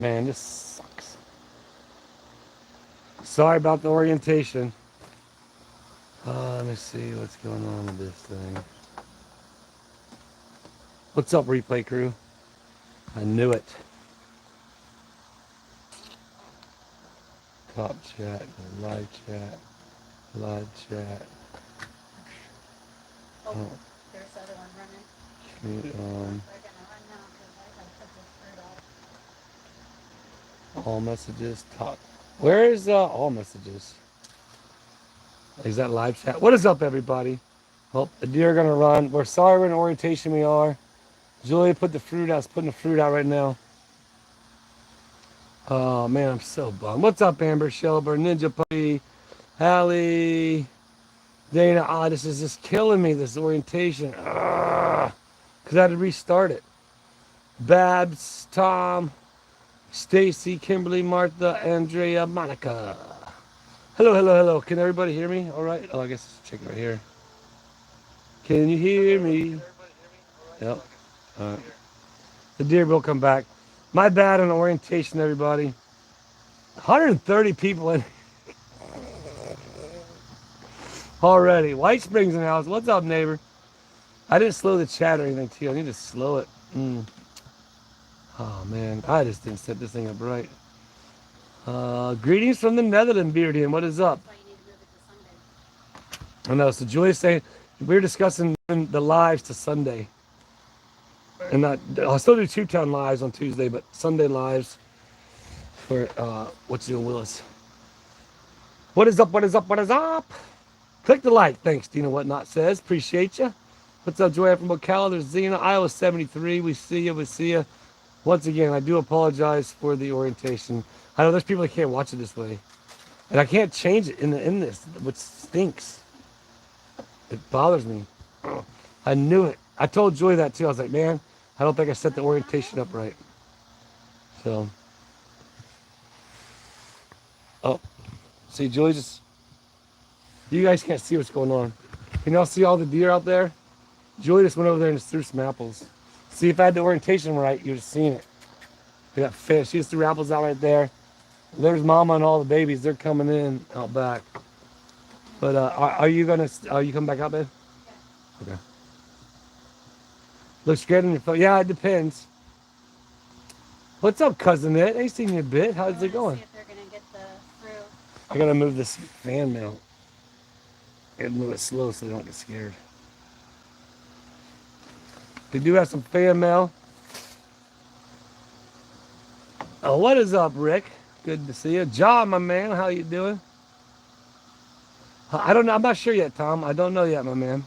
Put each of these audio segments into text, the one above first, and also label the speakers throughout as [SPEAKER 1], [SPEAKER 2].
[SPEAKER 1] Man, this sucks. Sorry about the orientation. Let me see what's going on with this thing. What's up, replay crew? I knew it. Top chat, live chat, live chat.
[SPEAKER 2] Oh, there's the other one running.
[SPEAKER 1] Mute on.
[SPEAKER 2] They're gonna run now because I gotta put this bird out.
[SPEAKER 1] All messages. Top. Where is all messages? Is that live chat? What is up, everybody? Well, the deer are gonna run. We're sorry we're in orientation. We are. Julia put the fruit out. It's putting the fruit out right now. Oh man, I'm so bummed. What's up, Amber, Shelber, Ninja Puppy, Hallie, Dana? Ah, this is just killing me. This orientation. Cause I had to restart it. Babs, Tom, Stacy, Kimberly, Martha, Andrea, Monica. Hello, hello, hello. Can everybody hear me? All right. Oh, I guess it's checking right here. Can you hear me? Yep. All right. The deer will come back. My bad on orientation, everybody. 130 people in already. White Springs in the house. What's up, neighbor? I didn't slow the chat or anything, too. I need to slow it. Oh, man. I just didn't set this thing up right. Greetings from the Netherlands, Beardian. What is up?
[SPEAKER 2] That's why you need to move it to Sunday.
[SPEAKER 1] I know. So Julia's saying we were discussing the lives to Sunday. And not, I'll still do Two Town lives on Tuesday, but Sunday lives for what's doing Willis. What is up? What is up? What is up? Click the like. Thanks, Dina Whatnot says. Appreciate you. What's up, Joy from Ocala? There's Zena, Iowa 73. We see you. We see you. Once again, I do apologize for the orientation. I know there's people that can't watch it this way, and I can't change it in this, which stinks. It bothers me. I knew it. I told Joy that too. I was like, man, I don't think I set the orientation up right. So, oh, see, Joy just. You guys can't see what's going on. Can y'all see all the deer out there? Julie just went over there and just threw some apples. See, if I had the orientation right, you'd have seen it. We got fish. She just threw apples out right there. There's Mama and all the babies. They're coming in out back. But are you coming back out, babe? Okay. Looks good on your phone. Yeah, it depends. What's up, cousin Ed? I ain't seen you a bit. How's it going?
[SPEAKER 2] See if they're gonna get the fruit.
[SPEAKER 1] I gotta move this fan mail. I gotta move it slow so they don't get scared. They do have some fan mail. Oh, what is up, Rick? Good to see you. John, my man, how you doing? I don't know. I'm not sure yet, Tom. I don't know yet, my man.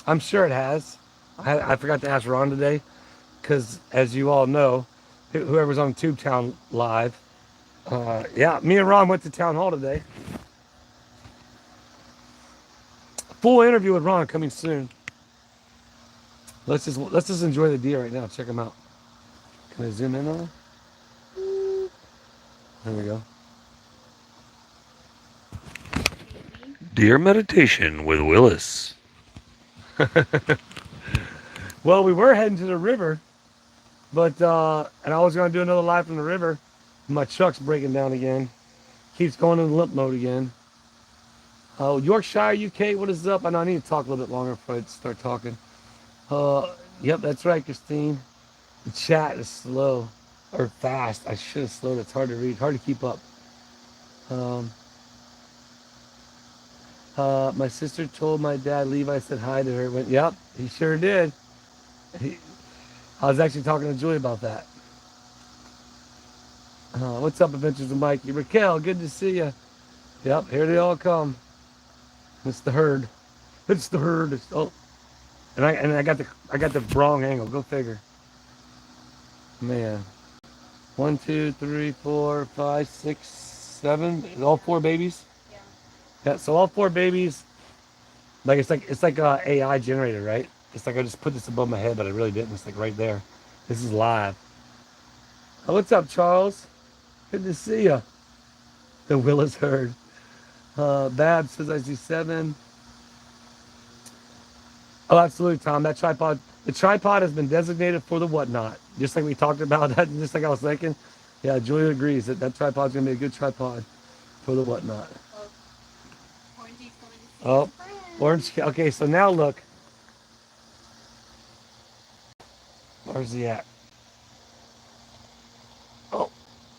[SPEAKER 1] I'm sure it has. I forgot to ask Ron today because, as you all know, whoever's on Tubetown Live, yeah, me and Ron went to Town Hall today. Full interview with Ron coming soon. Let's just enjoy the deer right now. Check them out. Can I zoom in on them? There we go. Deer meditation with Willis. Well, we were heading to the river, but and I was going to do another live from the river. My truck's breaking down again. Keeps going in limp mode again. Oh, Yorkshire, UK, what is up? I know I need to talk a little bit longer before I start talking. Yep, that's right, Christine. The chat is slow or fast. I should have slowed it. It's hard to read, hard to keep up. My sister told my dad Levi said hi to her. Went, yep, he sure did. I was actually talking to Julie about that. What's up, Adventures with Mikey? Raquel, good to see you. Yep, here they all come. It's the herd. It's the herd. And I got the wrong angle. Go figure. Man. 1, 2, 3, 4, 5, 6, 7. All 4 babies.
[SPEAKER 2] Yeah.
[SPEAKER 1] Yeah. So all 4 babies. Like it's like a AI generator, right? It's like I just put this above my head, but I really didn't. It's like right there. This is live. Oh, what's up, Charles? Good to see you. The Willis herd. Bab says I see 7. Oh, absolutely, Tom. That tripod, the tripod has been designated for the whatnot. Just like we talked about that, just like I was thinking. Yeah, Julia agrees that tripod's gonna be a good tripod for the whatnot.
[SPEAKER 2] Well, Orangey's going to see his
[SPEAKER 1] Oh,
[SPEAKER 2] friend.
[SPEAKER 1] orange. Okay, so now look. Where's he at? Oh,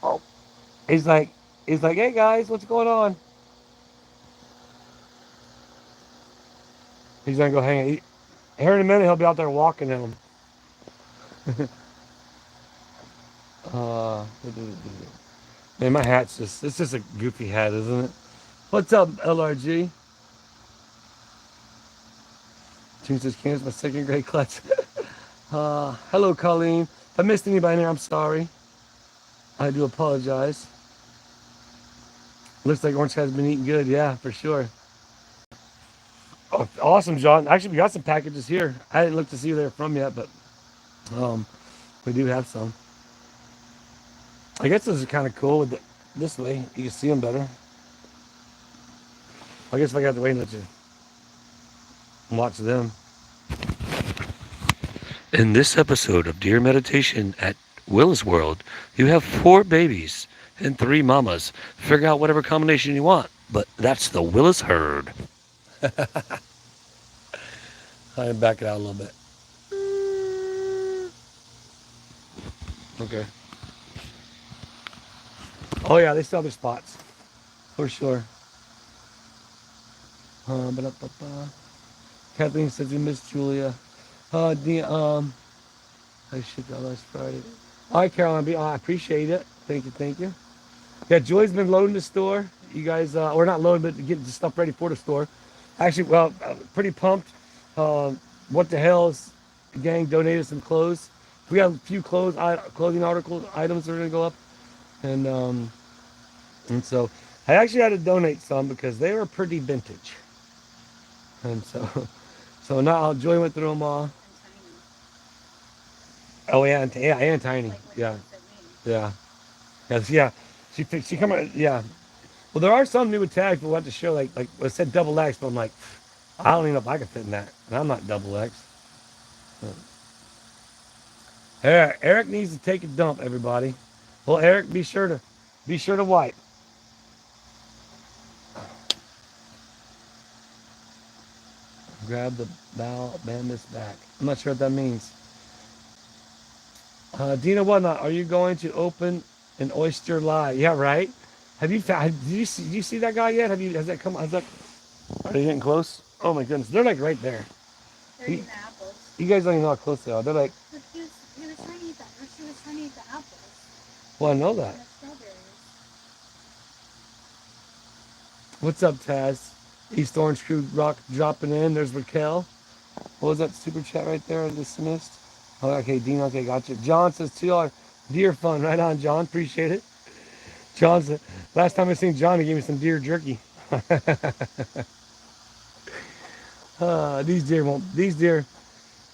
[SPEAKER 1] oh. He's like, he's like, hey guys, what's going on? He's gonna go hang. Here in a minute, he'll be out there walking in them. uh, man, my hat's it's just a goofy hat, isn't it? What's up, LRG? June says, Candace, my second grade class. Hello, Colleen. If I missed anybody in there, I'm sorry. I do apologize. Looks like Orange has been eating good. Yeah, for sure. Oh, awesome, John. Actually, we got some packages here. I didn't look to see where they're from yet, but um, we do have some. I guess this is kind of cool with this way. You can see them better. I guess if I got to wait and let you watch them. In this episode of Deer Meditation at Willis World, you have 4 babies and 3 mamas. Figure out whatever combination you want, but that's the Willis herd. I back it out a little bit. Okay. Oh yeah, they still have their spots for sure. Ba-da-ba-ba. Kathleen says we miss Julia. I should go last Friday. All right, Caroline. I appreciate it. Thank you, thank you. Yeah, Joy's been loading the store. You guys, or not loading, but getting the stuff ready for the store. Actually, well, pretty pumped. What the hell's the gang donated some clothes. We got a few clothing items that are gonna go up, and so I actually had to donate some because they were pretty vintage, and so so now Joy went through them all.
[SPEAKER 2] And
[SPEAKER 1] Oh yeah, and
[SPEAKER 2] tiny.
[SPEAKER 1] tiny.
[SPEAKER 2] Like what
[SPEAKER 1] Yeah,
[SPEAKER 2] you said, me.
[SPEAKER 1] yeah, yeah. She come out. Yeah. Well, there are some new with tags, but we'll have to show like it said double X, but I'm like, I don't even know if I can fit in that, and I'm not double X. Eric needs to take a dump, everybody. Well, Eric, be sure to wipe. Grab the bow, bend this back. I'm not sure what that means. Dina, whatnot? Are you going to open an oyster live? Yeah, right. Have you found? Did you see that guy yet? Have you? Has that come? Has that? Are they getting close? Oh my goodness, they're like right there.
[SPEAKER 2] They're
[SPEAKER 1] You,
[SPEAKER 2] eating the apples.
[SPEAKER 1] you guys don't even know how close they are. They're like,
[SPEAKER 2] But he was trying to eat that, or she was trying to eat the apples
[SPEAKER 1] well, I know
[SPEAKER 2] and
[SPEAKER 1] that.
[SPEAKER 2] the strawberries.
[SPEAKER 1] What's up, Taz? East Orange Crew Rock dropping in. There's Raquel. What was that super chat right there I just missed? Oh, okay, Dean, okay, gotcha. John says $2 deer fun. Right on, John. Appreciate it. John's last time I seen John, he gave me some deer jerky. These deer won't. These deer,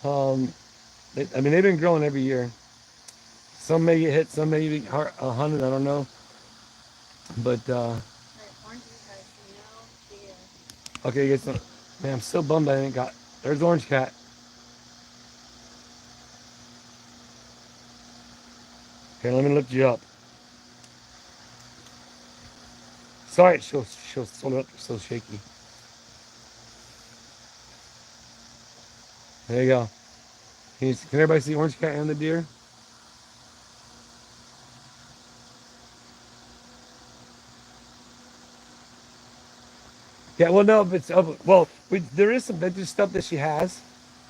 [SPEAKER 1] um, I mean, they've been growing every year. Some may get hit, some may be hunted. I don't know. But
[SPEAKER 2] Right, Orangey has no deer.
[SPEAKER 1] okay, get some. Man, I'm so bummed I ain't got. There's Orange Cat. Okay, let me lift you up. Sorry, she'll hold it up. So shaky. There you go. Can everybody see Orange Cat and the deer? Yeah, well, no, but well, there is some vintage stuff that she has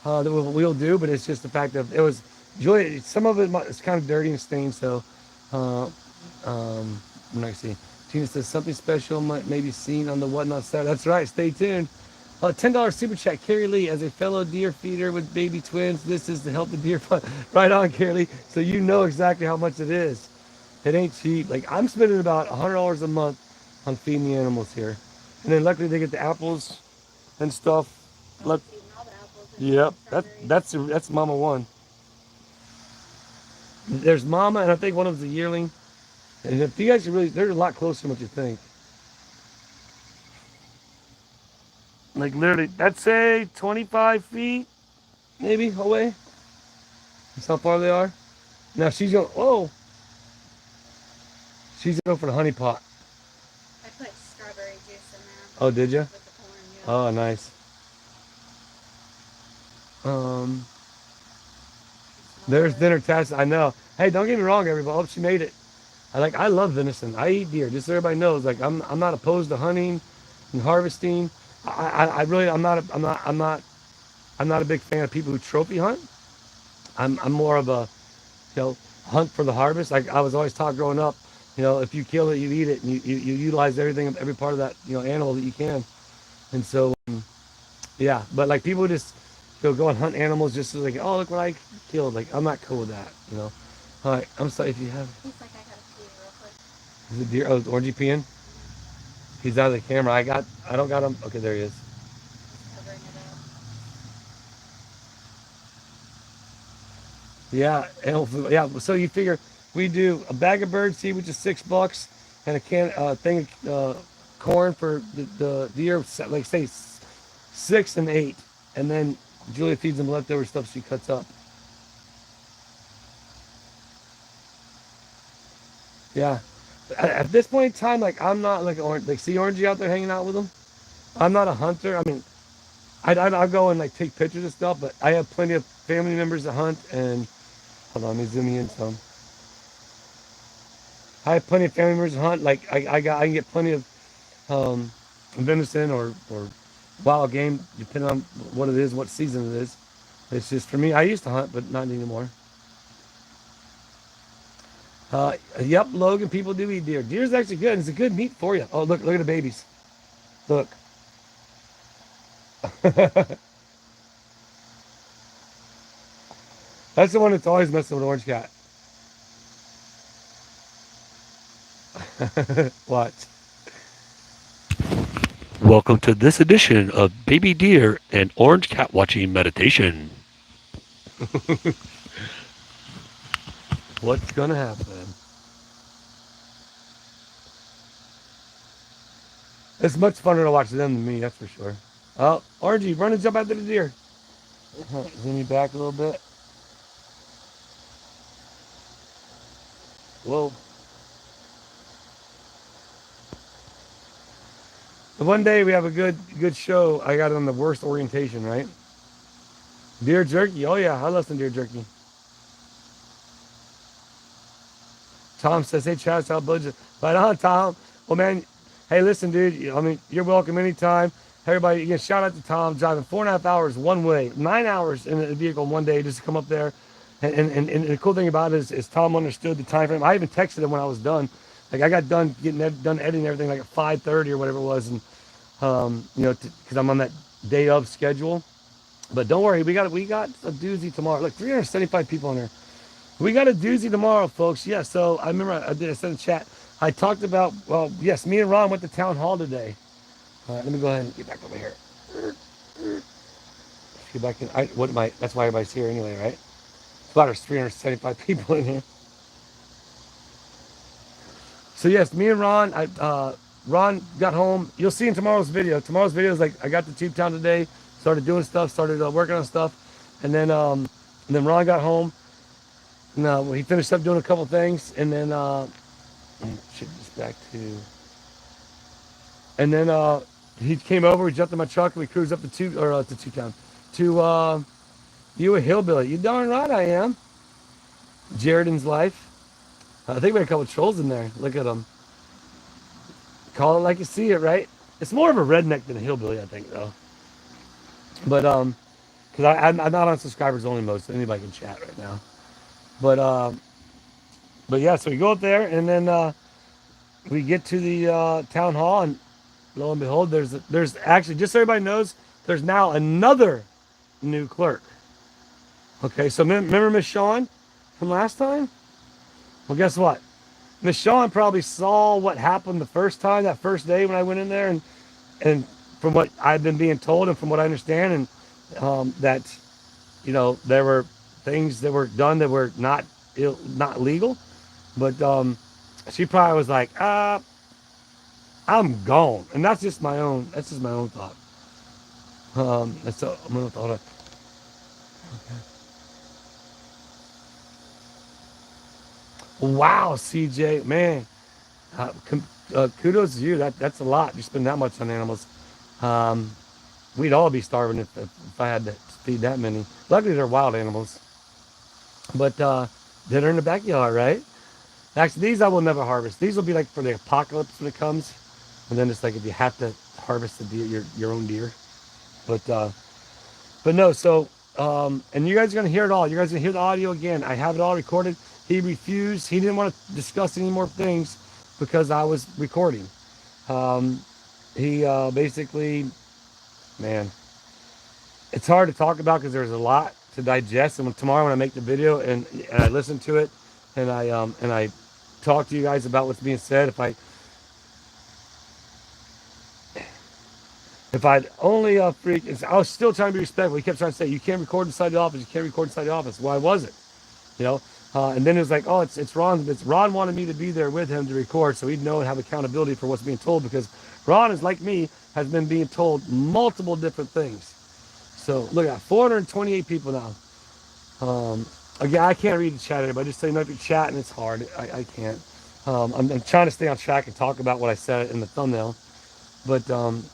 [SPEAKER 1] that we'll do, but it's just the fact that it was Julia. Some of it's kind of dirty and stained, so uh, I'm not seeing. Tina says something special may be seen on the whatnot side. That's right. Stay tuned. $10 super chat, Carrie Lee. As a fellow deer feeder with baby twins, this is to help the deer fund. Right on, Carrie Lee. So you know exactly how much it is. It ain't cheap. Like I'm spending about $100 a month on feeding the animals here. And then luckily they get the apples and stuff. Look,
[SPEAKER 2] Eating all the apples and
[SPEAKER 1] yep,
[SPEAKER 2] strawberries.
[SPEAKER 1] that's Mama one. There's Mama, and I think one of them's a yearling. And if you guys really, they're a lot closer than what you think. Like literally, I'd say 25 feet, maybe away. That's how far they are. Now she's going. Oh, She's going for the honey pot.
[SPEAKER 2] I put strawberry juice in there
[SPEAKER 1] Oh, did you?
[SPEAKER 2] with the corn. Yeah.
[SPEAKER 1] Oh, nice. Um, there's dinner test. I know. Hey, don't get me wrong, everybody. I hope she made it. I love venison. I eat deer. Just so everybody knows, like I'm not opposed to hunting and harvesting. I really I'm not a big fan of people who trophy hunt. I'm more of a, you know, hunt for the harvest. Like I was always taught growing up, you know, if you kill it, you eat it, and you utilize everything, every part of that, you know, animal that you can. And so, yeah. But like people who just, you know, go and hunt animals just so like, oh, look what I killed. Like I'm not cool with that, you know. All right, I'm sorry if you have.
[SPEAKER 2] He's like, I gotta pee real quick.
[SPEAKER 1] Is it deer? Oh, orangey peeing? He's out of the camera. I don't got him. Okay, there he is.
[SPEAKER 2] He's covering it up.
[SPEAKER 1] Yeah, animal food. Yeah. So you figure we do a bag of bird seed, which is $6, and a thing of corn for the deer, like say 6 and 8, and then Julia feeds them leftover stuff she cuts up. Yeah. At this point in time, like I'm not like like see Orangey out there hanging out with them. I'm not a hunter. I mean, I'll go and like take pictures and stuff, but I have plenty of family members that hunt. And hold on, let me zoom in some. I have plenty of family members that hunt. Like I can get plenty of venison or wild game, depending on what it is, what season it is. It's just for me. I used to hunt, but not anymore. Yep, Logan. People do eat deer. Deer's actually good. It's a good meat for you. Oh, look at the babies. Look. That's the one that's always messing with Orange Cat. Watch. Welcome to this edition of Baby Deer and Orange Cat Watching Meditation. What's gonna happen? It's much funner to watch them than me, that's for sure. Oh, Orangey, run and jump after the deer. Zoom me back a little bit. Whoa. One day we have a good show. I got on the worst orientation, right? Deer jerky. Oh yeah, I love some deer jerky. Tom says, hey, Chaz, how budget? Right on, Tom. Well, man, hey, listen, dude. I mean, you're welcome anytime. Everybody, again, shout out to Tom, driving 4.5 hours one way, 9 hours in a vehicle one day just to come up there. And the cool thing about it is Tom understood the time frame. I even texted him when I was done. Like I got done done editing everything like at 5:30 or whatever it was, and you know, because I'm on that day of schedule. But don't worry, we got a doozy tomorrow. Look, 375 people in there. We got a doozy tomorrow, folks. Yeah, so I remember I sent a chat. I talked about, well, yes, me and Ron went to town hall today. All right, let me go ahead and get back over here. Let's get back in. That's why everybody's here anyway, right? It's about there's 375 people in here. So yes, me and Ron, Ron got home. You'll see in tomorrow's video. Tomorrow's video is like I got to Tube Town today, started doing stuff, started working on stuff, and then Ron got home. No, he finished up doing a couple things, and then shit this back to, and then he came over. We jumped in my truck, and we cruised up to Two Town, to you a hillbilly. You darn right I am. Jaredin's life. I think we had a couple trolls in there. Look at them. Call it like you see it, right? It's more of a redneck than a hillbilly, I think, though. But because I'm not on subscribers only mode, so anybody can chat right now. But yeah, so we go up there, and then we get to the town hall, and lo and behold, there's actually, just so everybody knows, there's now another new clerk. Okay, so remember Miss Shawn from last time? Well, guess what? Miss Shawn probably saw what happened the first time, that first day when I went in there, and from what I've been being told and from what I understand, and that, you know, there were things that were done that were not legal, but she probably was like, I'm gone, and that's just my own thought. That's a, I'm gonna thought. Okay. Wow, CJ, man, Kudos to you. That's a lot. You spend that much on animals. Um, we'd all be starving if I had to feed that many. Luckily, they're wild animals, but they're in the backyard, right? Actually, these I will never harvest. These will be like for the apocalypse when it comes, and then it's like if you have to harvest the deer, your own deer. But no. So and you guys are gonna hear it all. You guys are gonna hear the audio again. I have it all recorded. He refused. He didn't want to discuss any more things because I was recording. Um, he basically, man, it's hard to talk about because there's a lot to digest. And tomorrow when I make the video and I listen to it and I talk to you guys about what's being said, if I'd only I was still trying to be respectful. He kept trying to say you can't record inside the office. You can't record inside the office. Why was it? You know. And then it was like, oh, it's Ron. Ron wanted me to be there with him to record, so he'd know and have accountability for what's being told because Ron is like me, has been being told multiple different things. So look at 428 people now. Again, I can't read the chat, everybody. Just so you know, if you're chatting, it's hard. I can't. I'm trying to stay on track and talk about what I said in the thumbnail. But I'm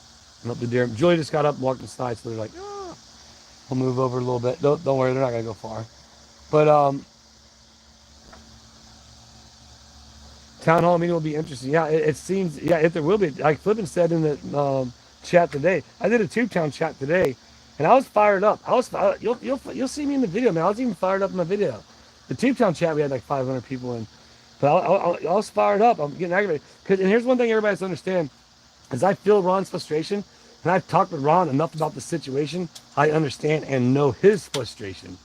[SPEAKER 1] up to deer. Julie just got up and walked inside, so they're like, oh. We'll move over a little bit. Don't worry, they're not going to go far. But town hall meeting will be interesting. Yeah, it seems, yeah, if there will be. Like Flippin said in the chat today, I did a Tubetown chat today, and I was fired up. You'll see me in the video, man. I was even fired up in my video. The Tubetown chat, we had like 500 people in. But I was fired up. I'm getting aggravated. And here's one thing everybody has to understand, is I feel Ron's frustration, and I've talked with Ron enough about the situation, I understand and know his frustration,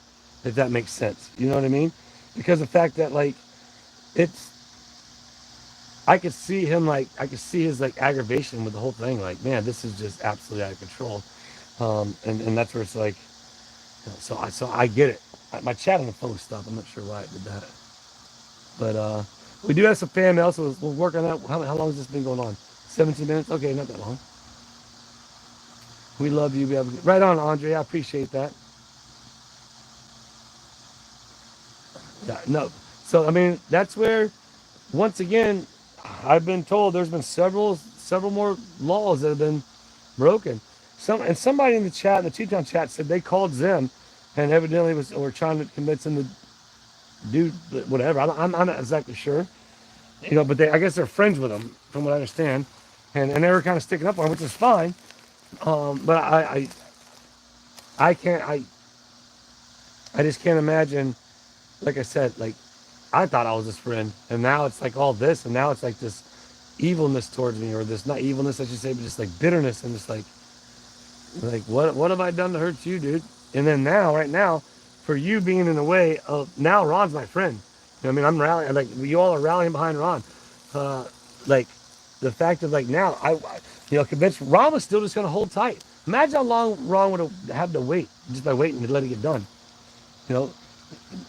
[SPEAKER 1] if that makes sense. You know what I mean? Because the fact that, like, I could see him, like, I could see his, like, aggravation with the whole thing. Like, man, this is just absolutely out of control. And that's where it's like, you know, so I get it. My chat on the phone stopped. I'm not sure why it did that. But we do have some fan mail, so we'll work on that. How long has this been going on? 17 minutes? Okay, not that long. We love you. We have right on, Andre. I appreciate that. Yeah, no. So I mean, that's where, once again, I've been told there's been several more laws that have been broken. Somebody in the chat, in the Two-Town chat, said they called Zim, and evidently were trying to convince him to do whatever. I'm not exactly sure, you know. But I guess they're friends with him, from what I understand, and they were kind of sticking up on him, which is fine. But I can't. I just can't imagine. Like I said, like, I thought I was his friend, and now it's like all this, and now it's like this evilness towards me, or this, not evilness I should say, but just like bitterness, and just like what have I done to hurt you, dude? And then now, right now, for you being in the way of, now Ron's my friend. You know what I mean? I'm rallying, like, you all are rallying behind Ron. Like, the fact of, like, now, you know, convinced Ron was still just going to hold tight. Imagine how long Ron would have had to wait, just by waiting to let it get done. You know,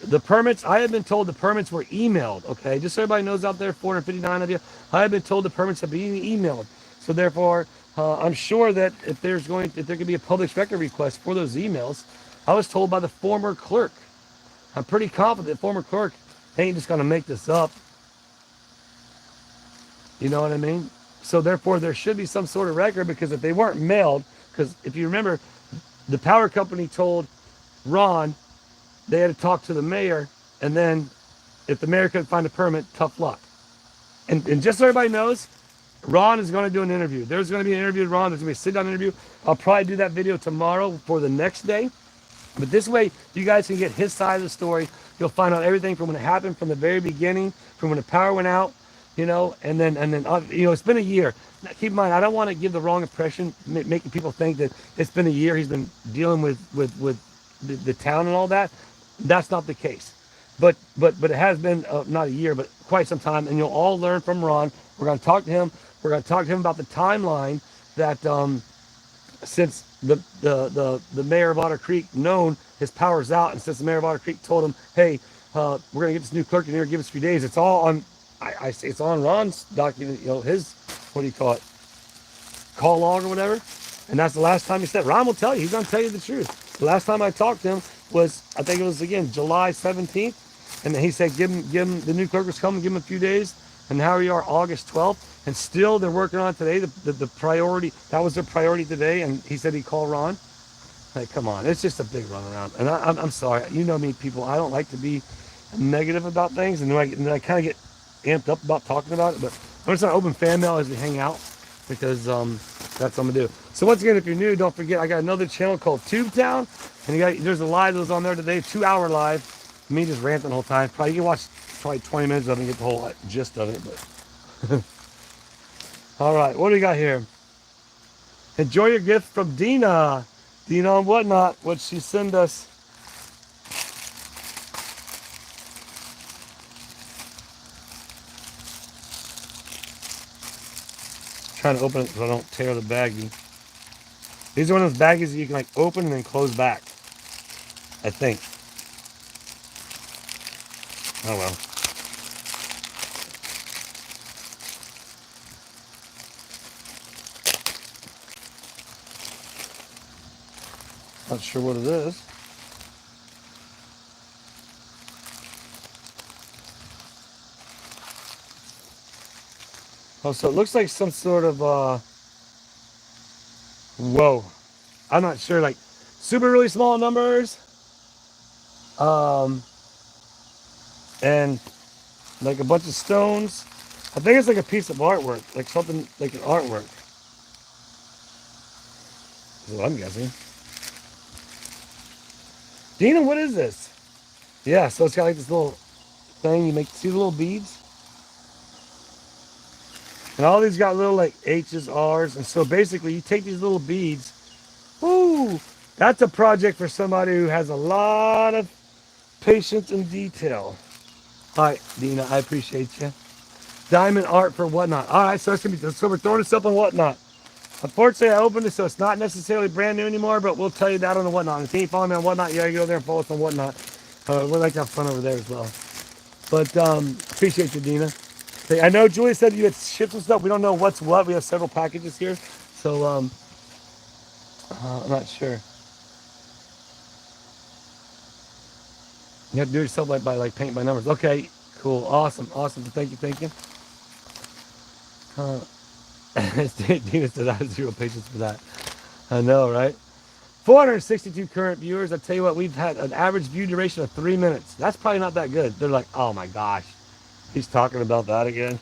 [SPEAKER 1] the permits, I have been told the permits were emailed, okay? Just so everybody knows out there, 459 of you, I have been told the permits have been emailed. So therefore, I'm sure that if there could be a public record request for those emails, I was told by the former clerk. I'm pretty confident the former clerk ain't just going to make this up. You know what I mean? So therefore, there should be some sort of record, because if they weren't mailed, because if you remember, the power company told Ron they had to talk to the mayor, and then if the mayor couldn't find a permit, tough luck. And just so everybody knows, Ron is going to do an interview. There's going to be an interview with Ron. There's going to be a sit-down interview. I'll probably do that video tomorrow for the next day. But this way, you guys can get his side of the story. You'll find out everything from when it happened, from the very beginning, from when the power went out, you know, and then you know, it's been a year. Now, keep in mind, I don't want to give the wrong impression, making people think that it's been a year he's been dealing with the town and all that. That's not the case. But it has been not a year, but quite some time, and you'll all learn from Ron. We're going to talk to him. We're going to talk to him about the timeline that since the mayor of Otter Creek known his power's out, and since the mayor of Otter Creek told him, hey, we're going to get this new clerk in here, give us a few days. It's all on, I say it's on Ron's document, you know, his, what do you call it, call log or whatever. And that's the last time he said. Ron will tell you. He's going to tell you the truth. The last time I talked to him was, I think it was, again, July 17th. And then he said, give him, the new clerk was coming, give him a few days. and now we are August 12th, and still they're working on it today. The priority, that was their priority today, and he said he'd call Ron. Like, come on, it's just a big runaround. And I'm sorry, you know me, people, I don't like to be negative about things, and then I kind of get amped up about talking about it, but I'm just going to open fan mail as we hang out, because that's what I'm going to do. So once again, if you're new, don't forget, I got another channel called TubeTown, and there's a live that was on there today, 2-hour live, me just ranting the whole time. Probably, you can watch probably 20 minutes of it and get the whole gist of it, but... All right, what do we got here? Enjoy your gift from Dina. Dina on Whatnot, what she send us. Trying to open it so I don't tear the baggie. These are one of those baggies that you can like open and then close back, I think. Oh well. Not sure what it is. Oh, so it looks like some sort of, whoa. I'm not sure, like, super really small numbers. And like a bunch of stones. I think it's like a piece of artwork, like something like an artwork. That's what I'm guessing. Dina, what is this? Yeah, so it's got like this little thing. You see the little beads? And all these got little like H's, R's. And so basically you take these little beads. Woo! That's a project for somebody who has a lot of patience and detail. All right, Dina, I appreciate you. Diamond art for Whatnot. All right, so it's gonna be, so we're throwing this up on Whatnot. Unfortunately, I opened it, so it's not necessarily brand new anymore, but we'll tell you that on the Whatnot. If you ain't following me on Whatnot, you gotta go there and follow us on Whatnot. We'd like to have fun over there as well. But appreciate you, Dina. I know Julie said you had shipped some stuff. We don't know what's what. We have several packages here, so I'm not sure. You have to do it yourself by like paint by numbers. Okay, cool, awesome. Thank you. Dina said I have zero patience for that. I know, right? 462 current viewers. I tell you what, we've had an average view duration of 3 minutes. That's probably not that good. They're like, oh my gosh, he's talking about that again.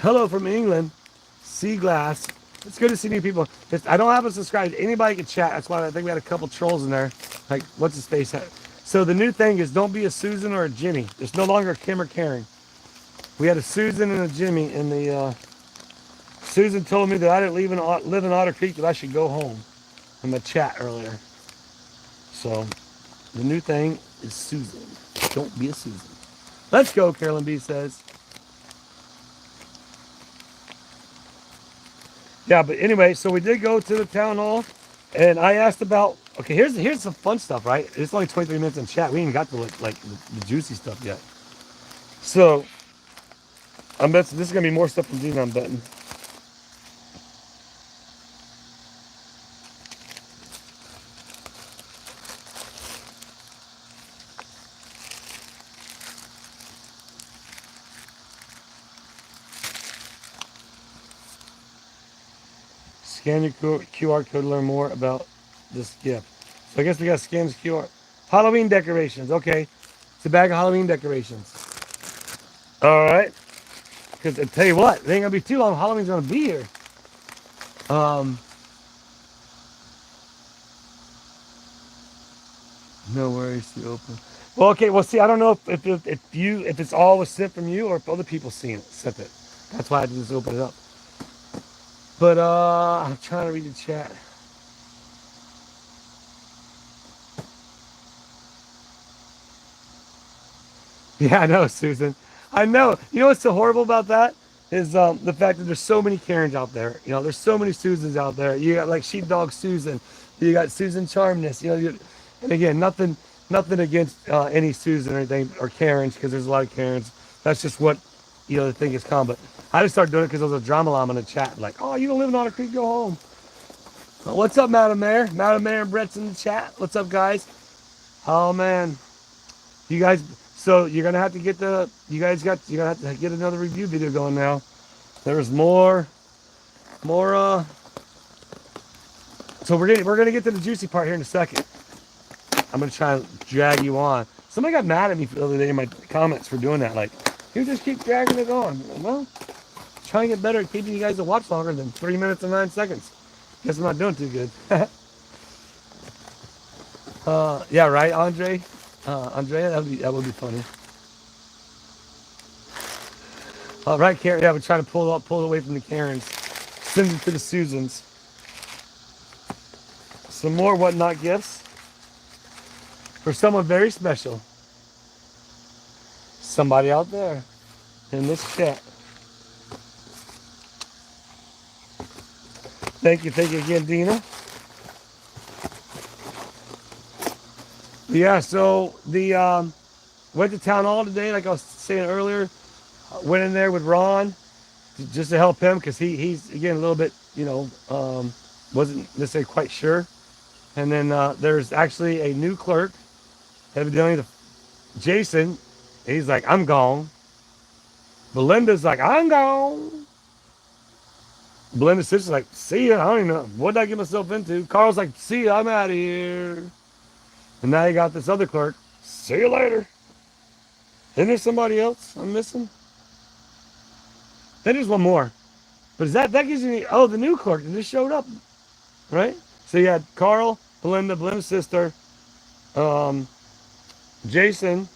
[SPEAKER 1] Hello from England, Sea Glass. It's good to see new people. I don't have a subscribe. Anybody can chat. That's why I think we had a couple trolls in there. Like, what's his face? So the new thing is, don't be a Susan or a Jimmy. There's no longer a Kim or Karen. We had a Susan and a Jimmy, and the Susan told me that I didn't live in Otter Creek, that I should go home in the chat earlier. So the new thing is Susan. Don't be a Susan. Let's go, Carolyn B says. Yeah, but anyway, so we did go to the town hall, and I asked about, okay, here's some fun stuff, right? It's only 23 minutes in chat. We ain't got to like the juicy stuff yet. So I'm betting this is gonna be more stuff from Dina, I'm betting. Scan your QR code to learn more about this gift. So I guess we got to scan this QR. Halloween decorations. Okay. It's a bag of Halloween decorations. All right. Because I tell you what, it ain't going to be too long. Halloween's going to be here. No worries to open. Well, okay. Well, see, I don't know if it's all was sent from you or if other people sent it. That's why I just opened it up. But I'm trying to read the chat. Yeah, I know, Susan. I know. You know what's so horrible about that is the fact that there's so many Karens out there. You know, there's so many Susans out there. You got like Sheepdog Susan. You got Susan Charmness. You know, and again, nothing against any Susan or anything or Karens, because there's a lot of Karens. That's just what the thing is common. But I just started doing it because there was a drama llama in the chat. Like, oh, you don't live in Otter Creek, go home. Well, what's up, Madam Mayor? Madam Mayor and Brett's in the chat. What's up, guys? Oh man, you guys. So you're gonna have to get you're gonna have to get another review video going now. There's more. So we're gonna get to the juicy part here in a second. I'm gonna try and drag you on. Somebody got mad at me the other day in my comments for doing that. Like, you just keep dragging it on. Well, trying to get better at keeping you guys to watch longer than 3 minutes and 9 seconds. Guess I'm not doing too good. Yeah, right, Andre? Andrea, that would be funny. All right, Karen. Yeah, we're trying to pull it away from the Karens. Send it to the Susans. Some more whatnot gifts for someone very special. Somebody out there in this chat. Thank you again, Dina. Yeah, so the went to town hall today, like I was saying earlier. Went in there with Ron just to help him because he's again a little bit, wasn't necessarily quite sure. And then there's actually a new clerk. Evidently, Jason, he's like, I'm gone. Belinda's like, I'm gone. Belinda's sister's like, see ya. I don't even know. What did I get myself into? Carl's like, see ya, I'm out of here. And now you got this other clerk. See you later. Isn't there somebody else I'm missing? Then there's one more. But is that gives you the new clerk that just showed up, right? So you had Carl, Belinda's sister, Jason,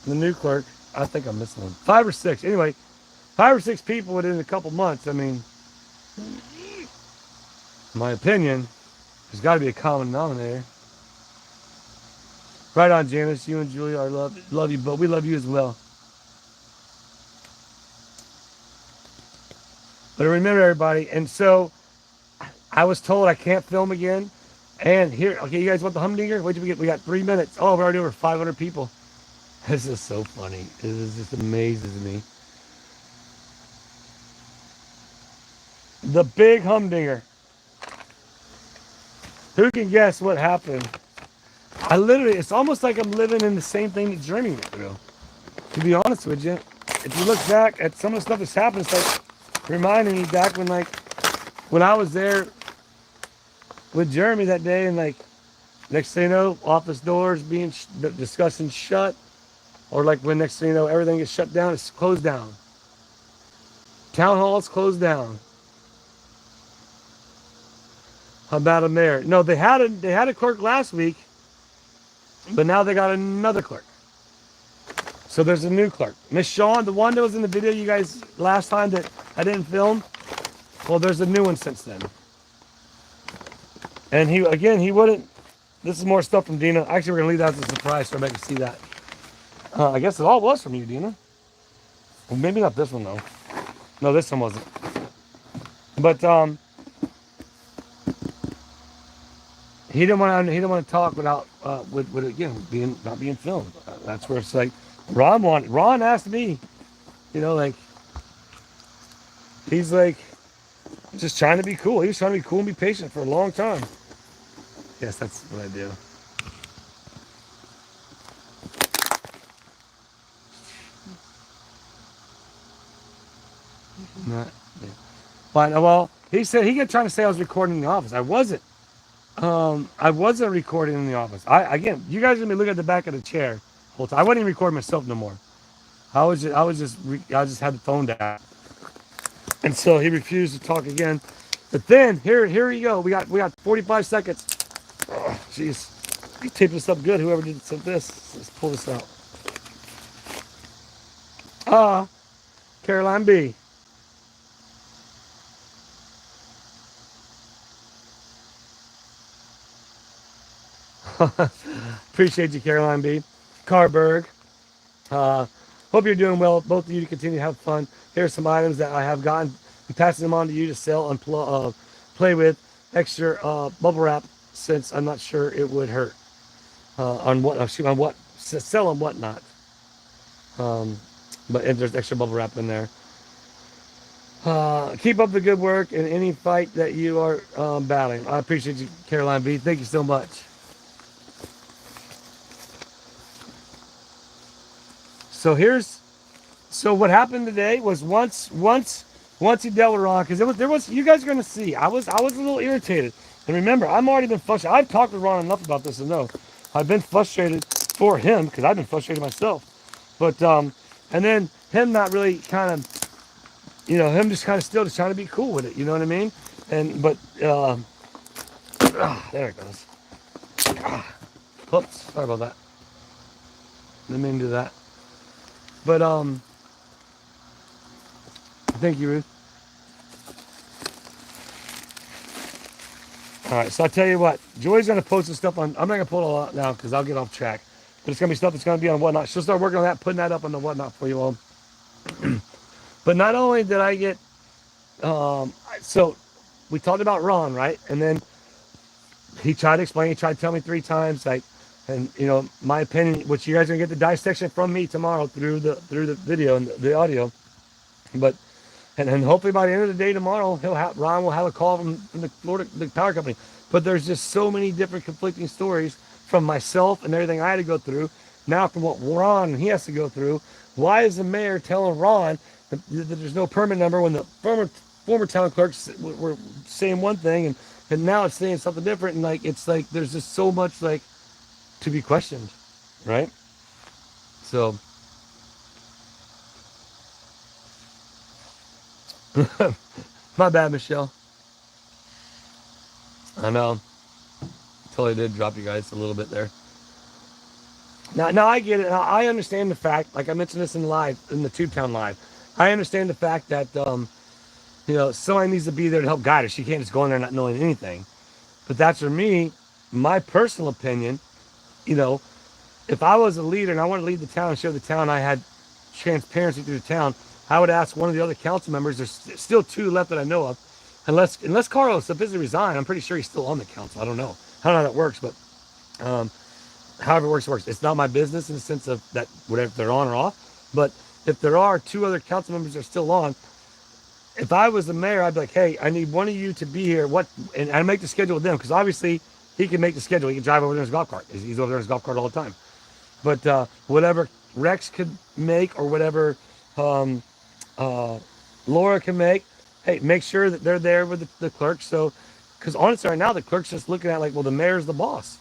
[SPEAKER 1] the new clerk. I think I'm missing one. 5 or 6. Anyway, 5 or 6 people within a couple months. I mean, in my opinion, there's got to be a common denominator. Right on, Janice. You and Julia are love you, but we love you as well. But remember, everybody, and so I was told I can't film again. And here, okay, you guys want the humdinger? Wait till we get. We got 3 minutes. Oh, we're already over 500 people. This is so funny. This just amazes me. The big humdinger. Who can guess what happened? It's almost like I'm living in the same thing that Jeremy went through. To be honest with you, if you look back at some of the stuff that's happened, it's like reminding me back when I was there with Jeremy that day, and like next thing you know, office doors being discussing shut, or like when next thing you know, everything is shut down, it's closed down. Town halls closed down. How about a mayor? No, they had a clerk last week, but now they got another clerk. So there's a new clerk. Miss Shawn, the one that was in the video you guys last time that I didn't film, well, there's a new one since then. And he wouldn't, this is more stuff from Dina. Actually, we're going to leave that as a surprise so everybody can see that. I guess it all was from you, Dina. Well, maybe not this one, though. No, this one wasn't. But, he didn't want to talk without, with again, not being filmed. That's where it's like, Ron asked me, like, he's like, just trying to be cool. He was trying to be cool and be patient for a long time. Yes, that's what I do. Not, yeah. But, well, he kept trying to say I was recording in the office. I wasn't. I wasn't recording in the office. Again, you guys are gonna be looking at the back of the chair the whole time. I wasn't even recording myself no more. I just had the phone down. And so he refused to talk again. But then here you go. We got 45 seconds. Oh, jeez. You taped this up good. Whoever did this. Let's pull this out. Caroline B. Appreciate you, Caroline B. Carberg. Hope you're doing well. Both of you to continue to have fun. Here's some items that I have gotten. I'm passing them on to you to sell and play with. Extra bubble wrap, since I'm not sure it would hurt. On what sell and whatnot. But there's extra bubble wrap in there. Keep up the good work in any fight that you are battling. I appreciate you, Caroline B. Thank you so much. So so what happened today was once he dealt with Ron, because there was you guys are gonna see. I was a little irritated. And remember, I'm already been frustrated. I've talked with Ron enough about this to know I've been frustrated for him because I've been frustrated myself. But and then him not really kind of him just kind of still just trying to be cool with it. You know what I mean? And but there it goes. Oops, sorry about that. Didn't mean to do that. But thank you, Ruth. All right, so I tell you what, Joy's gonna post this stuff on. I'm not gonna pull it all out now because I'll get off track. But it's gonna be stuff that's gonna be on Whatnot. She'll start working on that, putting that up on the Whatnot for you all. But not only did I get, so we talked about Ron, right? And then he tried to explain. He tried to tell me 3 times, like, and my opinion, which you guys are gonna get the dissection from me tomorrow through the video and the audio. But and hopefully by the end of the day tomorrow, Ron will have a call from the power company. But there's just so many different conflicting stories from myself and everything I had to go through. Now from what Ron he has to go through. Why is the mayor telling Ron that there's no permit number when the former town clerks were saying one thing and now it's saying something different, and it's like there's just so much to be questioned, right? So my bad, Michelle. I know. Totally did drop you guys a little bit there. Now I get it. Now, I understand the fact, like I mentioned this in the Tubetown live. I understand the fact that somebody needs to be there to help guide her. She can't just go in there not knowing anything. But that's for me, my personal opinion. If I was a leader and I wanted to lead the town and show the town I had transparency through the town, I would ask one of the other council members. There's still 2 left that I know of, unless Carlos officially resigned. I'm pretty sure he's still on the council. I don't know how that works, but however it works. It's not my business in the sense of that whatever if they're on or off. But if there are 2 other council members that are still on, if I was the mayor, I'd be like, hey, I need one of you to be here. And I'd make the schedule with them because obviously he can make the schedule. He can drive over there in his golf cart. He's over there in his golf cart all the time. But whatever Rex could make or whatever Laura can make, hey, make sure that they're there with the clerk. So, because honestly, right now the clerk's just looking at well, the mayor's the boss,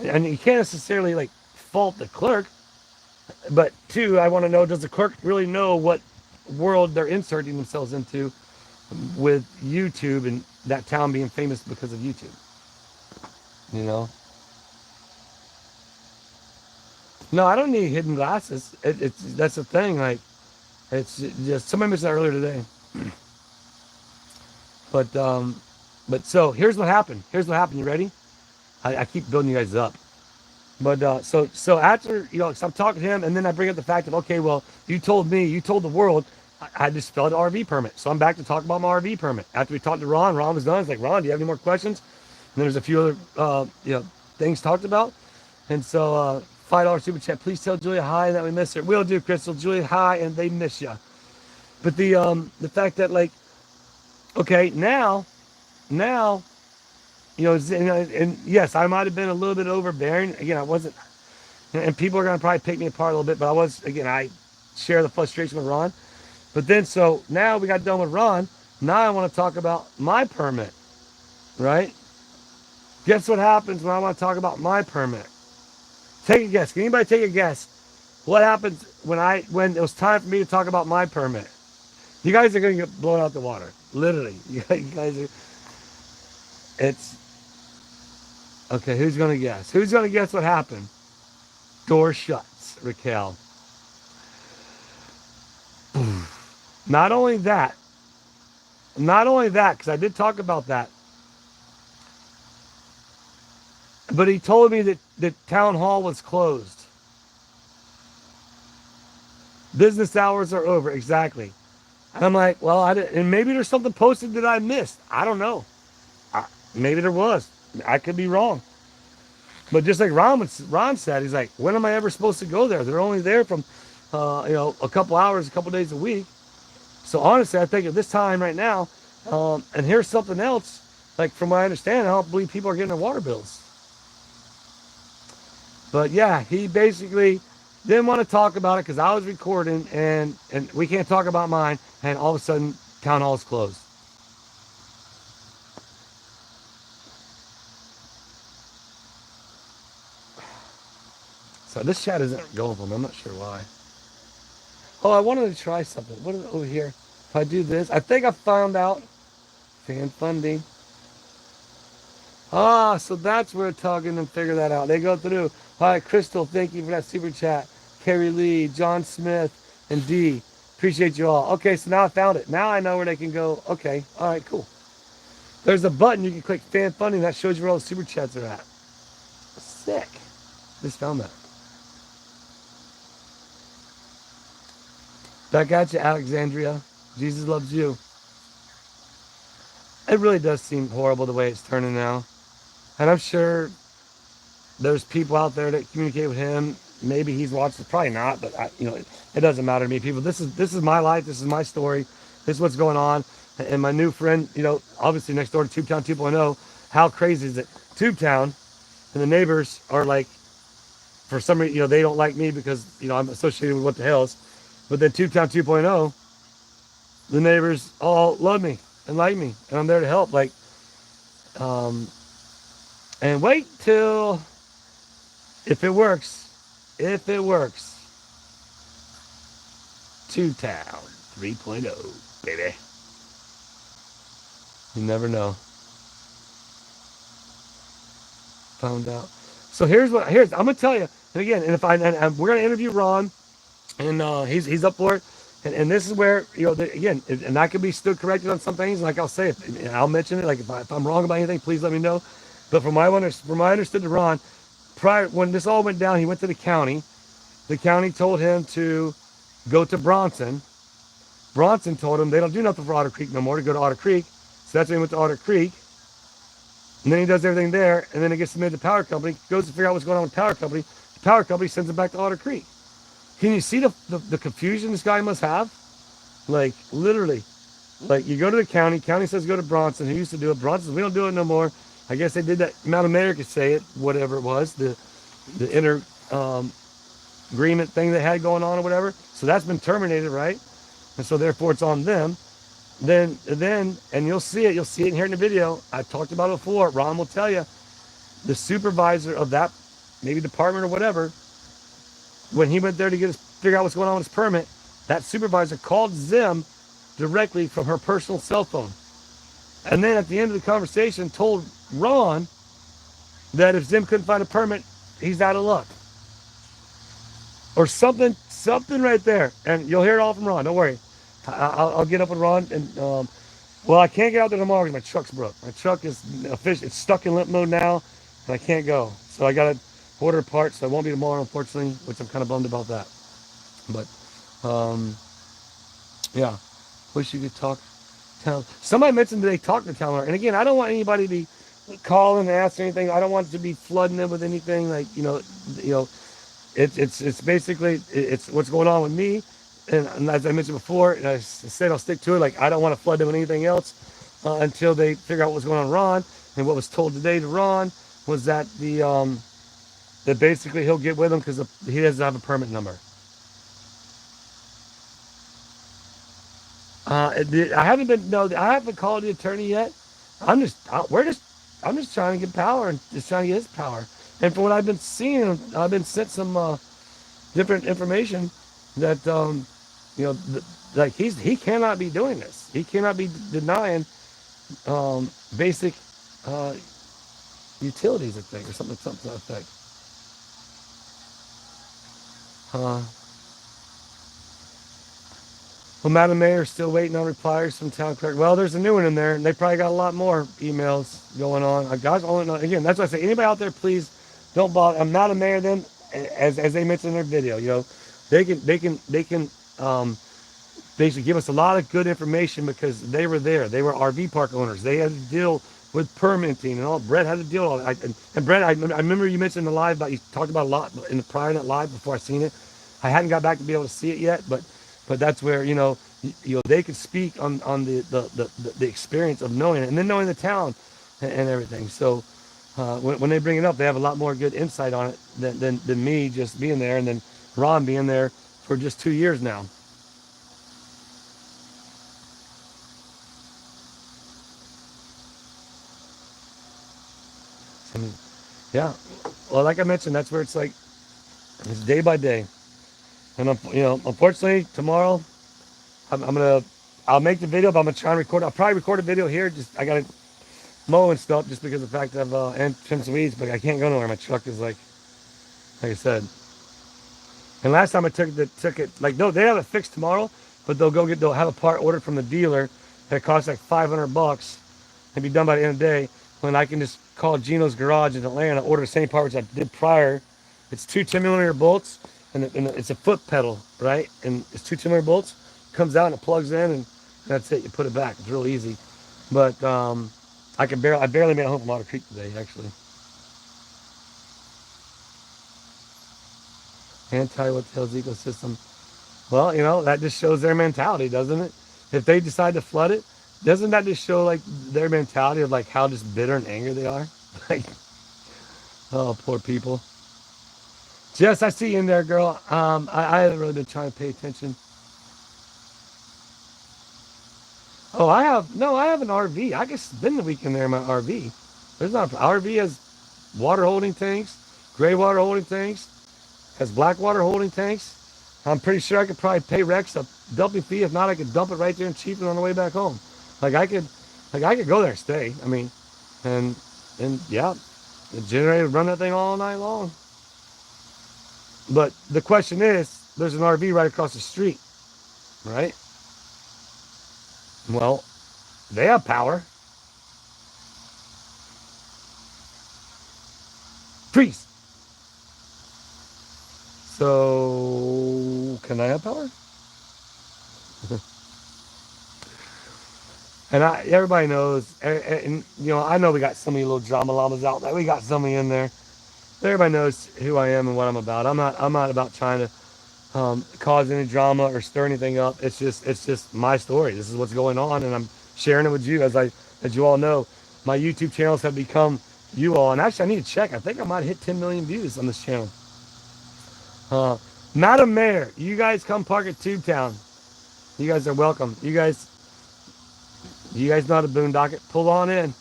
[SPEAKER 1] and you can't necessarily fault the clerk. But 2, I want to know: does the clerk really know what world they're inserting themselves into with YouTube and that town being famous because of YouTube? No, I don't need hidden glasses. That's the thing. It's just somebody mentioned that earlier today. But so here's what happened. You ready? I keep building you guys up. But so after so I'm talking to him, and then I bring up the fact of okay, well, you told the world I just filled an RV permit, so I'm back to talk about my RV permit. After we talked to Ron was done. It's like, Ron, do you have any more questions? And there's a few other things talked about, and so $5 super chat. Please tell Julia hi and that we miss her. Will do, Crystal. Julia hi and they miss you. But the fact that okay, now and yes, I might have been a little bit overbearing. Again, I wasn't, and people are going to probably pick me apart a little bit, but I share the frustration with Ron. But then, so now we got done with Ron. Now I want to talk about my permit, right? Guess what happens when I want to talk about my permit? Take a guess. Can anybody take a guess? What happens when it was time for me to talk about my permit? You guys are going to get blown out the water. Literally. You guys are, it's, okay, who's going to guess? Who's going to guess what happened? Door shuts, Raquel. Not only that, because I did talk about that, but he told me that the town hall was closed. Business hours are over, exactly. And I'm like, well, and maybe there's something posted that I missed. I don't know. Maybe there was. I could be wrong. But just like Ron said, he's like, when am I ever supposed to go there? They're only there from, a couple hours, a couple days a week. So honestly, I think at this time right now, and here's something else, from what I understand, I don't believe people are getting their water bills. But yeah, he basically, Didn't want to talk about it because I was recording, and we can't talk about mine. And all of a sudden, town hall's closed. So this chat isn't going for me. I'm not sure why. Oh, I wanted to try something. What is it over here? If I do this, I think I found out. Fan funding. Ah, so that's where Tuggan and figure that out. They go through. All right, Crystal, thank you for that super chat. Carrie Lee, John Smith, and D. Appreciate you all. Okay, so now I found it. Now I know where they can go. Okay, all right, cool. There's a button you can click fan funding that shows you where all the super chats are at. Sick. Just found that. Back at you, Alexandria. Jesus loves you. It really does seem horrible the way it's turning now. And I'm sure there's people out there that communicate with him. Maybe he's watched it, probably not, but it doesn't matter to me. People, this is my life. This is my story. This is what's going on. And my new friend, obviously next door to Tubetown 2.0. How crazy is it? Tubetown and the neighbors are like, for some reason, they don't like me because I'm associated with what the hell's. But then Tubetown 2.0, the neighbors all love me and like me, and I'm there to help. And wait till, if it works, Tubetown 3.0, baby. You never know. Found out. So here's I'm gonna tell you. And again, and we're gonna interview Ron, and he's up for it. And this is where again, and I can be still corrected on some things. Like I'll say it, I'll mention it. Like if I'm wrong about anything, please let me know. But from my understood to Ron, prior when this all went down, he went to the county. The county told him to go to Bronson. Bronson told him they don't do nothing for Otter Creek no more, to go to Otter Creek. So that's when he went to Otter Creek. And then he does everything there, and then it gets submitted to Power Company, goes to figure out what's going on with Power Company. The Power Company sends him back to Otter Creek. Can you see the confusion this guy must have? Like, literally. Like, you go to the county says go to Bronson, who used to do it. Bronson says, we don't do it no more. I guess they did that, Mount America say it, whatever it was, the inter agreement thing they had going on or whatever. So that's been terminated, right? And so therefore it's on them. Then, and you'll see it and hear it in the video. I've talked about it before. Ron will tell you, the supervisor of that, maybe department or whatever, when he went there to figure out what's going on with his permit, that supervisor called Zim directly from her personal cell phone. And then at the end of the conversation told Ron that if Zim couldn't find a permit, he's out of luck. Or something right there. And you'll hear it all from Ron. Don't worry. I'll get up with Ron. And well, I can't get out there tomorrow because my truck's broke. My truck is officially, it's stuck in limp mode now, and I can't go. So I got to order parts. So I won't be tomorrow, unfortunately, which I'm kind of bummed about that. But yeah, wish you could talk. Somebody mentioned that they talked to town. And again, I don't want anybody to be calling and asking anything. I don't want to be flooding them with anything. Like it's basically it's what's going on with me. And as I mentioned before, and I said I'll stick to it. Like I don't want to flood them with anything else until they figure out what's going on with Ron. And what was told today to Ron was that that basically he'll get with him because he doesn't have a permit number. I haven't called the attorney yet. I'm just trying to get power and just trying to get his power. And from what I've been seeing, I've been sent some different information that like he cannot be doing this. He cannot be denying basic utilities, I think, or something to that effect. Well, Madam Mayor still waiting on replies from town clerk. Well, there's a new one in there, and they probably got a lot more emails going on. Again, that's why I say anybody out there, please don't bother. I'm not a mayor. Then, as they mentioned in their video, they can basically give us a lot of good information because they were there. They were RV park owners. They had to deal with permitting and all. Brett had to deal with all that. And Brett, I remember you mentioned in the live you talked about a lot in the prior night live before I seen it. I hadn't got back to be able to see it yet, but that's where they could speak on the experience of knowing it and then knowing the town and everything. So when they bring it up, they have a lot more good insight on it than me just being there. And then Ron being there for just 2 years now. And yeah, well, like I mentioned, that's where it's like it's day by day. And unfortunately, tomorrow I'm gonna I'll make the video, but I'm gonna try and record. I'll probably record a video here. Just I gotta mow and stuff, just because of the fact that I've and trim some weeds, but I can't go nowhere. My truck is like I said. And last time I took it like no, they have it fixed tomorrow, but they'll have a part ordered from the dealer that costs like $500 and be done by the end of the day. When I can just call Gino's Garage in Atlanta, order the same part which I did prior. It's two 10 millimeter bolts, and it's a foot pedal, right? And it's two 10 millimeter bolts. Comes out and it plugs in, and that's it. You put it back. It's real easy. But I barely made it home from Otter Creek today, actually. Anti-what tails ecosystem. Well, that just shows their mentality, doesn't it? If they decide to flood it, doesn't that just show like their mentality of like how just bitter and angry they are? Like, oh, poor people. Jess, I see you in there, girl. I haven't really been trying to pay attention. Oh, I have an RV. I can spend the weekend there in my RV. There's not RV has water holding tanks, gray water holding tanks, has black water holding tanks. I'm pretty sure I could probably pay Rex a dumping fee. If not, I could dump it right there and cheap it on the way back home. Like I could go there and stay. I mean, and yeah, the generator would run that thing all night long. But the question is, there's an RV right across the street, right? Well, they have power. Freeze. So, can I have power? And everybody knows, and I know we got so many little drama llamas out there. We got so many in there. Everybody knows who I am and what I'm about. I'm not about trying to cause any drama or stir anything up. It's just my story. This is what's going on, and I'm sharing it with you. As you all know, my YouTube channels have become you all. And actually, I need to check. I think I might hit 10 million views on this channel. Madam Mayor, you guys come park at Tube Town. You guys are welcome. You guys know how to boondock it. Pull on in.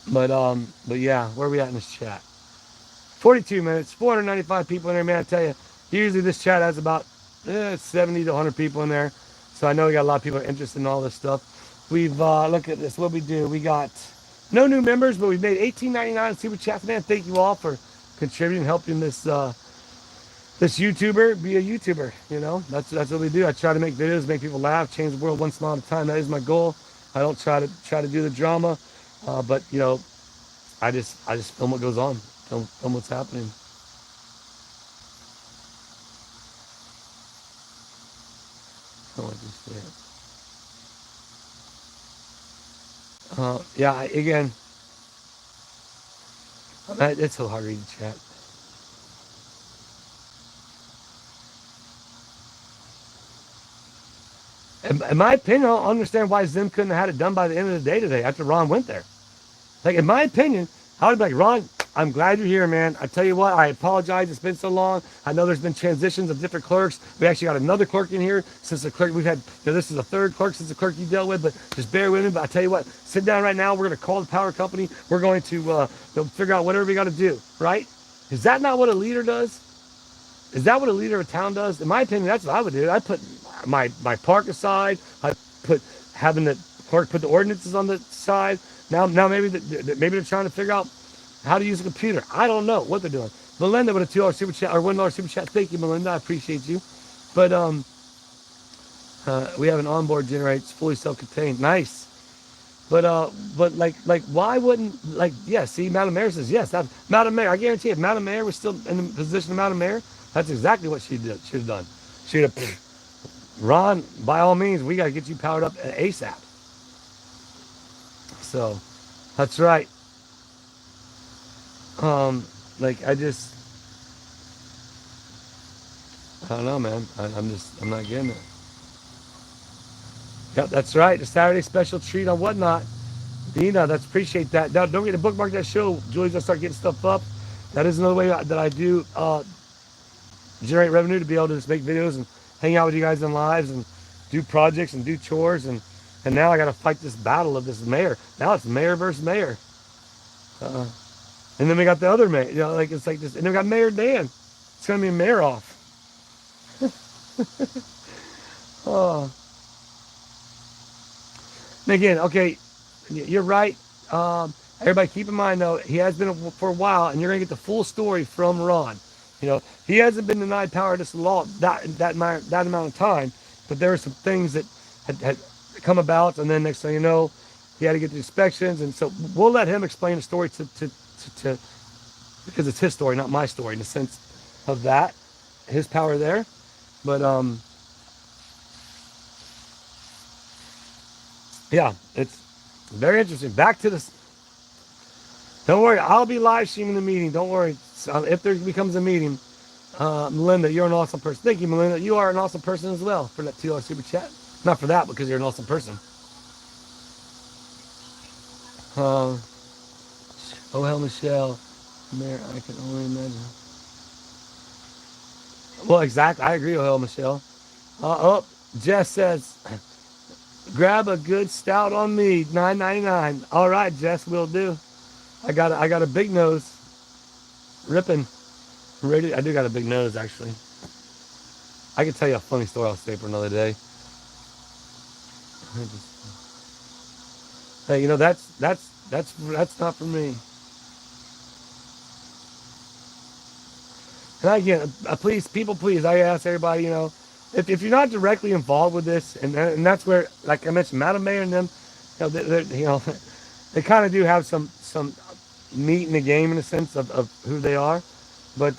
[SPEAKER 1] But yeah, where are we at in this chat? 42 minutes, 495 people in there, man. I tell you, usually this chat has about 70 to 100 people in there. So I know we got a lot of people interested in all this stuff. We've look at this. What we do? We got no new members, but we've made $18.99 super chats, man. Thank you all for contributing, helping this this YouTuber be a YouTuber. That's what we do. I try to make videos, make people laugh, change the world one smile at a time. That is my goal. I don't try to do the drama, but I just film what goes on, film what's happening. Yeah, again, it's so hard to read the chat. In my opinion, I don't understand why Zim couldn't have had it done by the end of the day today after Ron went there. Like, in my opinion, I would be like, Ron, I'm glad you're here, man. I tell you what, I apologize. It's been so long. I know there's been transitions of different clerks. We actually got another clerk in here since the clerk we've had. This is the third clerk since the clerk you dealt with, but just bear with me. But I tell you what, sit down right now. We're going to call the power company. We're going to figure out whatever we got to do, right? Is that not what a leader does? Is that what a leader of a town does? In my opinion, that's what I would do. I put my park aside. I put having the clerk put the ordinances on the side. Now maybe they're trying to figure out how to use a computer. I don't know what they're doing. Melinda with a $2 super chat or $1 super chat. Thank you, Melinda. I appreciate you. But we have an onboard generator. It's fully self-contained. Nice. But like why wouldn't see, Madam Mayor says yes. Madam Mayor, I guarantee if Madam Mayor was still in the position of Madam Mayor, that's exactly what she should have done. She'd have Ron, by all means, we gotta get you powered up ASAP. So that's right. I don't know, man. I'm not getting it. Yep, that's right. The Saturday special treat on Whatnot. Dina, appreciate that. Now, don't forget to bookmark that show. Julie's gonna start getting stuff up. That is another way that I do generate revenue to be able to just make videos and hang out with you guys in lives and do projects and do chores. And now I got to fight this battle of this mayor. Now it's mayor versus mayor. And then we got the other mayor. You know, like it's like this. And then we got Mayor Dan. It's gonna be a mayor off. Oh. And again, okay, you're right. Everybody keep in mind though, he has been for a while, and you're gonna get the full story from Ron. You know, he hasn't been denied power this law that amount of time, but there were some things that had come about, and then next thing you know, he had to get the inspections, and so we'll let him explain the story to because it's his story, not my story, in the sense of that, his power there. But yeah, it's very interesting. Back to this. Don't worry, I'll be live streaming the meeting. Don't worry. So if there becomes a meeting, Melinda, you're an awesome person. Thank you, Melinda. You are an awesome person as well for that $2 super chat. Not for that, because you're an awesome person. Oh hell, Michelle, Mayor, I can only imagine. Well, exactly. I agree, oh hell, Michelle. Jess says, grab a good stout on me, $9.99. All right, Jess, will do. I got a big nose, ripping. Ready? I do got a big nose, actually. I can tell you a funny story. I'll save for another day. Hey, you know that's not for me. And again, please, people, please, I ask everybody, you know, if you're not directly involved with this, and that's where, like I mentioned, Madam Mayor and them, you know, you know, they kind of do have some meat in the game in a sense of who they are, but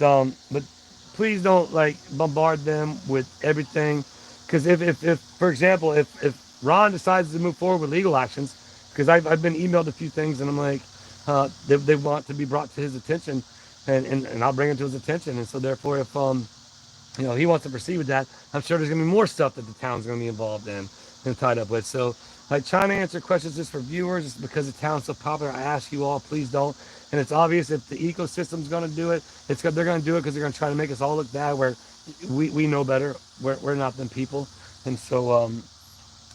[SPEAKER 1] please don't like bombard them with everything, because if for example if Ron decides to move forward with legal actions, because I've been emailed a few things and I'm like, they want to be brought to his attention, and I'll bring it to his attention, and so therefore if you know, he wants to proceed with that, I'm sure there's going to be more stuff that the town's going to be involved in and tied up with. So, like, trying to answer questions just for viewers, just because the town's so popular, I ask you all, please don't. And it's obvious if the ecosystem's going to do it, they're going to do it because they're going to try to make us all look bad, where we know better. We're not them people. And so,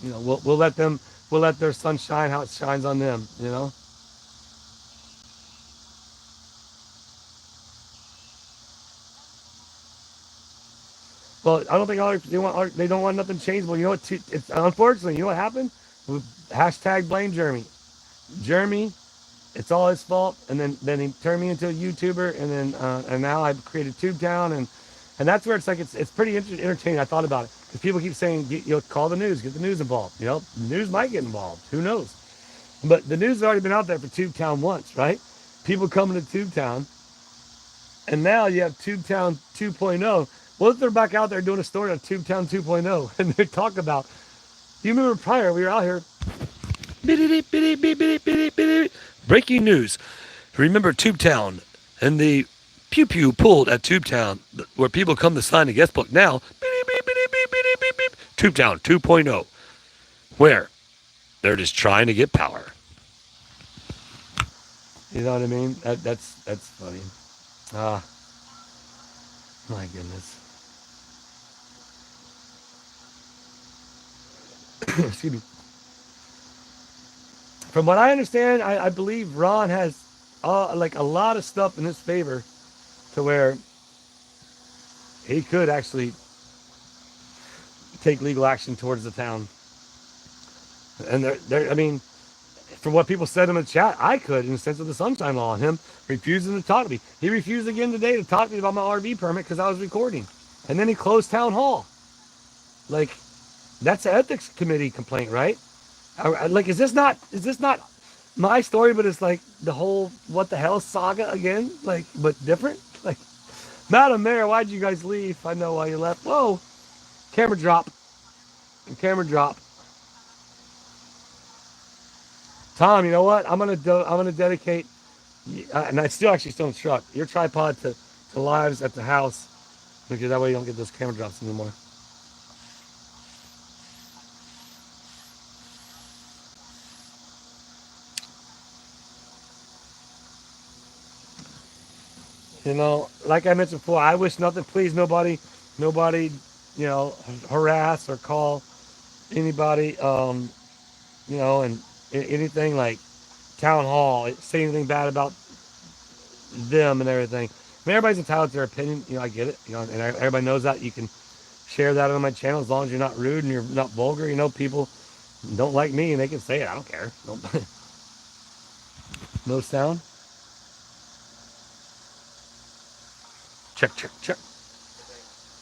[SPEAKER 1] you know, we'll let their sun shine how it shines on them, you know? Well, I don't think they don't want nothing changed. Well, you know what? It's unfortunately, you know what happened? Hashtag blame Jeremy. Jeremy, it's all his fault. And then he turned me into a YouTuber, and now I've created TubeTown, and that's where it's like it's pretty entertaining. I thought about it because people keep saying, you know, call the news, get the news involved. You know, the news might get involved. Who knows? But the news has already been out there for TubeTown once, right? People coming to TubeTown, and now you have TubeTown 2.0. What if they're back out there doing a story on TubeTown 2.0, and they talk about, you remember prior, we were out here, breaking news. Remember Tubetown and the pew pew pulled at Tubetown, where people come to sign the guest book now. Tubetown 2.0, where they're just trying to get power. You know what I mean? That's funny. Ah, my goodness. Excuse me. From what I understand, I believe Ron has like a lot of stuff in his favor, to where he could actually take legal action towards the town. And I mean, from what people said in the chat, I could, in the sense of the sunshine law, and him refusing to talk to me. He refused again today to talk to me about my RV permit because I was recording. And then he closed town hall. Like, that's an ethics committee complaint, right? Like, is this not my story, but it's like the whole what the hell saga again? Like, but different? Like, Madam Mayor, why'd you guys leave? I know why you left. Whoa, camera drop. Camera drop. Tom, you know what? I'm gonna dedicate, and I still instruct your tripod to lives at the house, because that way you don't get those camera drops anymore. You know, like I mentioned before, I wish nothing, please nobody, you know, harass or call anybody, and anything like town hall, say anything bad about them and everything. I mean, everybody's entitled to their opinion. You know, I get it. You know, and everybody knows that. You can share that on my channel as long as you're not rude and you're not vulgar. You know, people don't like me and they can say it. I don't care. No sound. Check, check, check.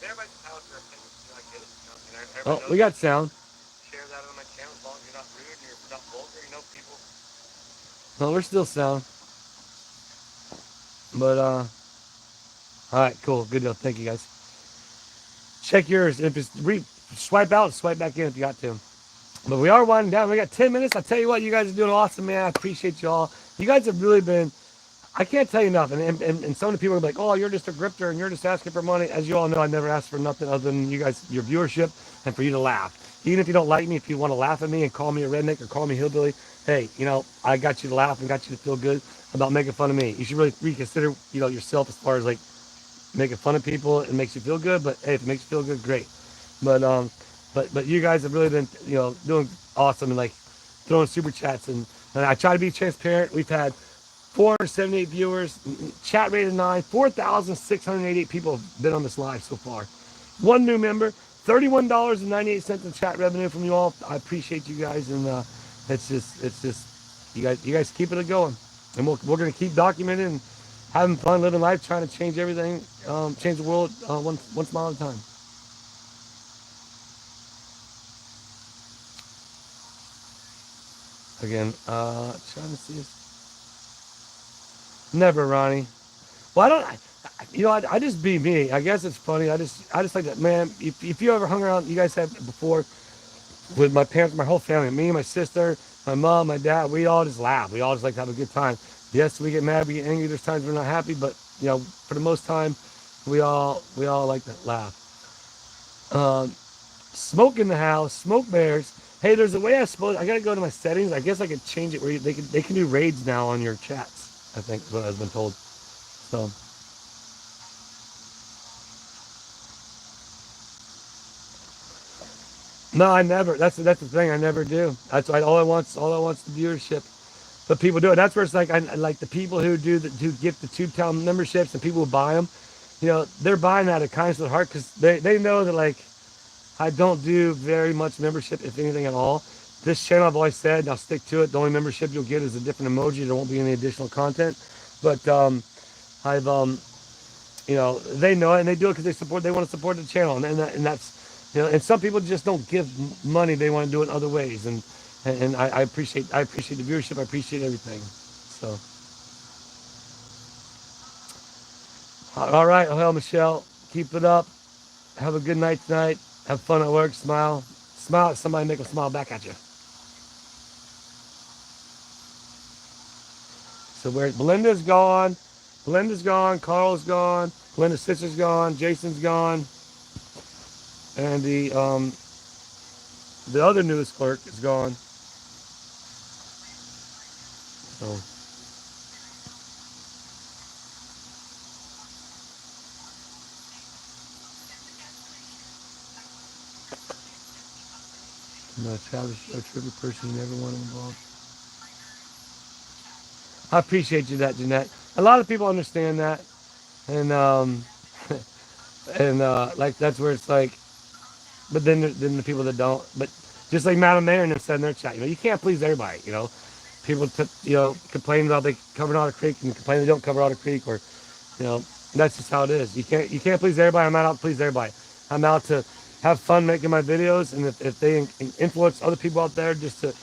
[SPEAKER 1] Everybody's entitled to their opinion. You know, I get it. You know, and everybody we got sound. Share that on my channel as long as you're not rude and you're not vulgar. You know, people. No, we're still sound. But all right, cool, good deal. Thank you guys. Check yours. If it's swipe out, swipe back in if you got to. But we are winding down. We got 10 minutes. I tell you what, you guys are doing awesome, man. I appreciate you all. You guys have really been. I can't tell you enough. And some of the people are like, oh, you're just a grifter and you're just asking for money. As you all know, I never asked for nothing other than you guys, your viewership, and for you to laugh. Even if you don't like me, if you want to laugh at me and call me a redneck or call me hillbilly, hey, you know, I got you to laugh and got you to feel good about making fun of me. You should really reconsider, you know, yourself as far as like making fun of people. It makes you feel good, but hey, if it makes you feel good, great. But but you guys have really been, you know, doing awesome and like throwing super chats and I try to be transparent. We've had 478 viewers, chat rate of 9, 4,688 people have been on this live so far. One new member, $31.98 in chat revenue from you all. I appreciate you guys, and it's just you guys keeping it going, and we're gonna keep documenting and having fun, living life, trying to change everything, change the world one smile at a time. Again, trying to see if never, Ronnie. Well, I don't. You know, I just be me. I guess it's funny. I just like that, man. If you ever hung around, you guys have before with my parents, my whole family, me, my sister, my mom, my dad. We all just laugh. We all just like to have a good time. Yes, we get mad, we get angry. There's times we're not happy, but you know, for the most time, we all like to laugh. Smoke in the house, smoke bears. Hey, there's a way I suppose I gotta go to my settings. I guess I could change it where they can do raids now on your chats. I think is what I've been told. So. No, I never. That's the thing. I never do. That's all I want's the viewership. But people do it. That's where it's like I like the people who get the Tube Town memberships and people who buy them. You know, they're buying out of kindness of the heart because they know that like I don't do very much membership, if anything at all. This channel I've always said, and I'll stick to it. The only membership you'll get is a different emoji. There won't be any additional content. But I've you know, they know it and they do it because they want to support the channel, and that's, you know, and some people just don't give money. They want to do it in other ways, and I appreciate the viewership. I appreciate everything. So, all right, well, Michelle, keep it up. Have a good night tonight. Have fun at work. Smile at somebody, make them smile back at you. So where Belinda's gone, Carl's gone, Belinda's sister's gone, Jason's gone, and the other newest clerk is gone. So no, Travis, a tribute person you never want involved. I appreciate you that, Jeanette. A lot of people understand that, and and like that's where it's like, but then the people that don't, but just like Madam Mayor and them said in their chat, you know, you can't please everybody, you know. People, you know, complain about they cover Otter Creek and complain they don't cover Otter Creek, or, you know, that's just how it is. You can't please everybody. I'm not out to please everybody. I'm out to have fun making my videos, and if they influence other people out there just to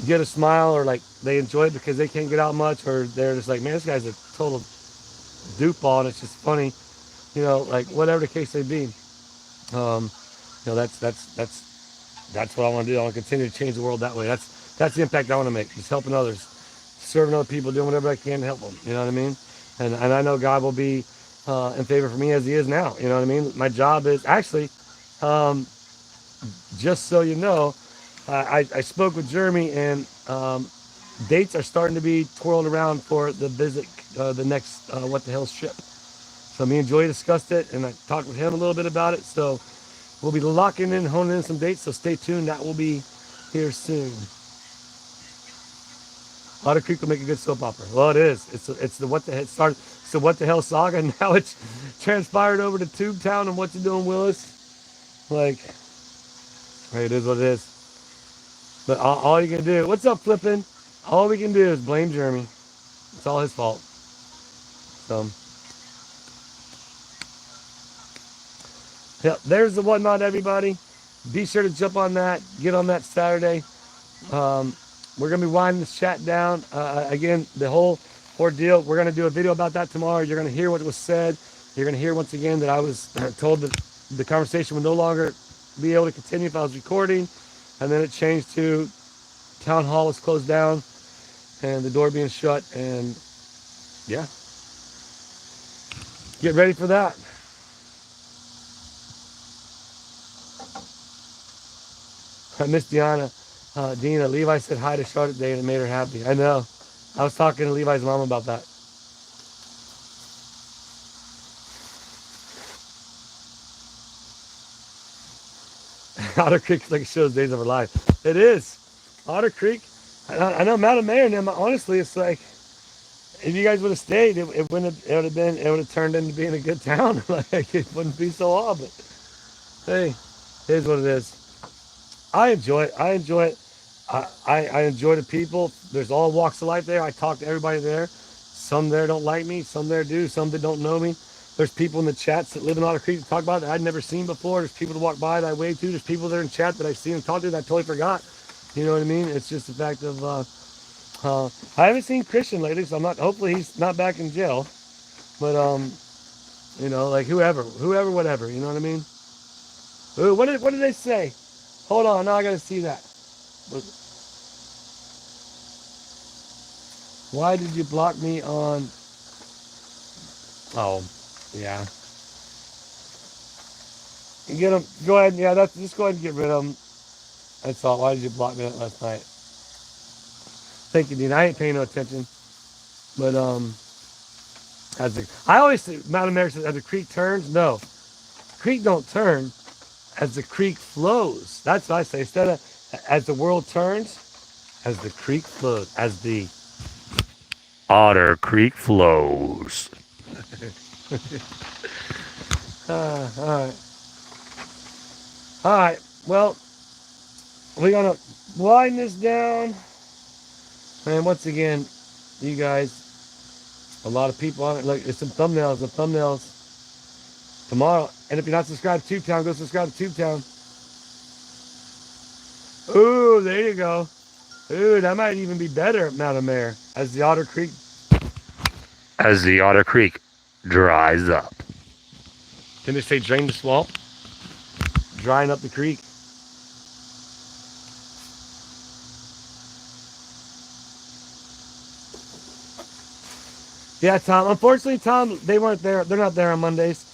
[SPEAKER 1] get a smile, or like they enjoy it because they can't get out much, or they're just like, man, this guy's a total dupe ball and it's just funny, you know, like whatever the case may be. You know, that's what I want to do. I want to continue to change the world that way. That's the impact I want to make. Just helping others, serving other people, doing whatever I can to help them. You know what I mean? And I know God will be in favor for me as He is now. You know what I mean? My job is actually, just so you know, I spoke with Jeremy, and dates are starting to be twirled around for the visit, the next What the Hell's trip. So me and Joey discussed it, and I talked with him a little bit about it. So we'll be locking in, honing in some dates. So stay tuned. That will be here soon. Otter Creek will make a good soap opera. Well, it is. It's the what the hell started. It's the what the hell saga. And now it's transpired over to Tube Town and what you doing, Willis. Like, hey, it is what it is. But all you can do, what's up, Flippin'? All we can do is blame Jeremy. It's all his fault. So, yeah, there's the whatnot, everybody. Be sure to jump on that. Get on that Saturday. We're going to be winding this chat down. Again, the whole ordeal, we're going to do a video about that tomorrow. You're going to hear what was said. You're going to hear once again that I was told that the conversation would no longer be able to continue if I was recording. And then it changed to town hall was closed down and the door being shut. And yeah, get ready for that. I miss Deanna. Dina, Levi said hi to Charlotte today and it made her happy. I know. I was talking to Levi's mom about that. Otter Creek's like it shows days of her life. It is. Otter Creek. I know Madam Mayor and them, honestly, it's like, if you guys would have stayed, it would have turned into being a good town. Like, it wouldn't be so odd, but hey, it is what it is. I enjoy it. I enjoy it. I enjoy the people. There's all walks of life there. I talk to everybody there. Some there don't like me. Some there do. Some that don't know me. There's people in the chats that live in Otter Creek that talk about it that I'd never seen before. There's people that walk by that I wave to. There's people there in chat that I've seen and talked to that I totally forgot. You know what I mean? It's just the fact of I haven't seen Christian lately, so I'm not. Hopefully he's not back in jail. But you know, like whoever, whatever. You know what I mean? Ooh, what did they say? Hold on, now I gotta see that. Why did you block me on? Oh, yeah. You get them. Go ahead. Yeah, that's just go ahead and get rid of them. That's all. Why did you block me last night? Thank you, Dean. I ain't paying no attention. But I always say, Madam Mayor says, as the creek turns. No, creek don't turn. As the creek flows. That's what I say. Instead of as the world turns, as the creek flows, as the Otter Creek flows. All right. All right. Well, we're gonna wind this down. And once again, you guys, a lot of people on it. Look, there's some thumbnails. The thumbnails tomorrow. And if you're not subscribed to Tube Town, go subscribe to Tube Town. Ooh, there you go. Ooh, that might even be better, Madam Mayor, as the Otter Creek dries up. Can they say drain the swamp? Drying up the creek. Yeah, Tom. Unfortunately, Tom, they weren't there. They're not there on Mondays.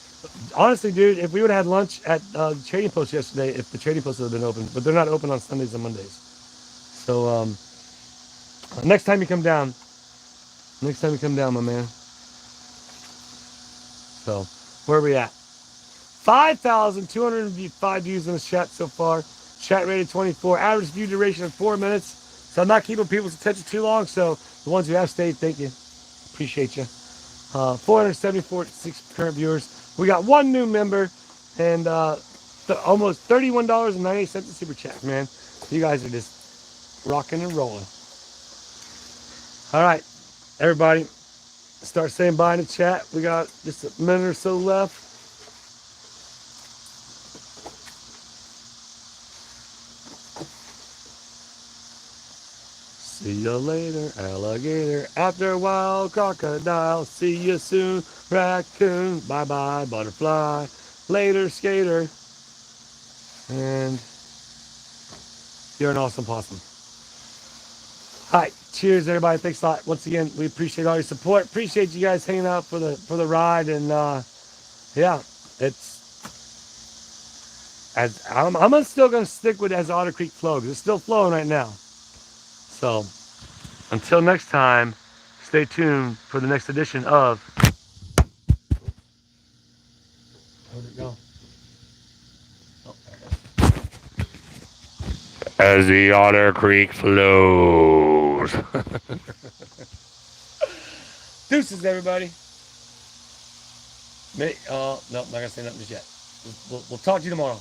[SPEAKER 1] Honestly, dude, if we would have had lunch at the Trading Post yesterday, if the Trading Post would have been open, but they're not open on Sundays and Mondays. So next time you come down, my man. So where are we at? 5,205 views in the chat so far. Chat rated 24. Average view duration of 4 minutes. So I'm not keeping people's attention too long. So the ones who have stayed, thank you. Appreciate you. 474 current viewers. We got one new member and almost $31.98 in super chat, man. You guys are just rocking and rolling. All right, everybody, start saying bye in the chat. We got just a minute or so left. See you later, alligator. After a while, crocodile. See you soon, raccoon. Bye-bye, butterfly. Later, skater. And you're an awesome possum. All right, cheers, everybody. Thanks a lot. Once again, we appreciate all your support. Appreciate you guys hanging out for the ride. And yeah, I'm still gonna stick with it as Otter Creek flow because it's still flowing right now. So Until next time, stay tuned for the next edition of. Where'd it go? Oh, as the Otter Creek flows. Deuces, everybody. No, I'm not gonna say nothing just yet. We'll talk to you tomorrow.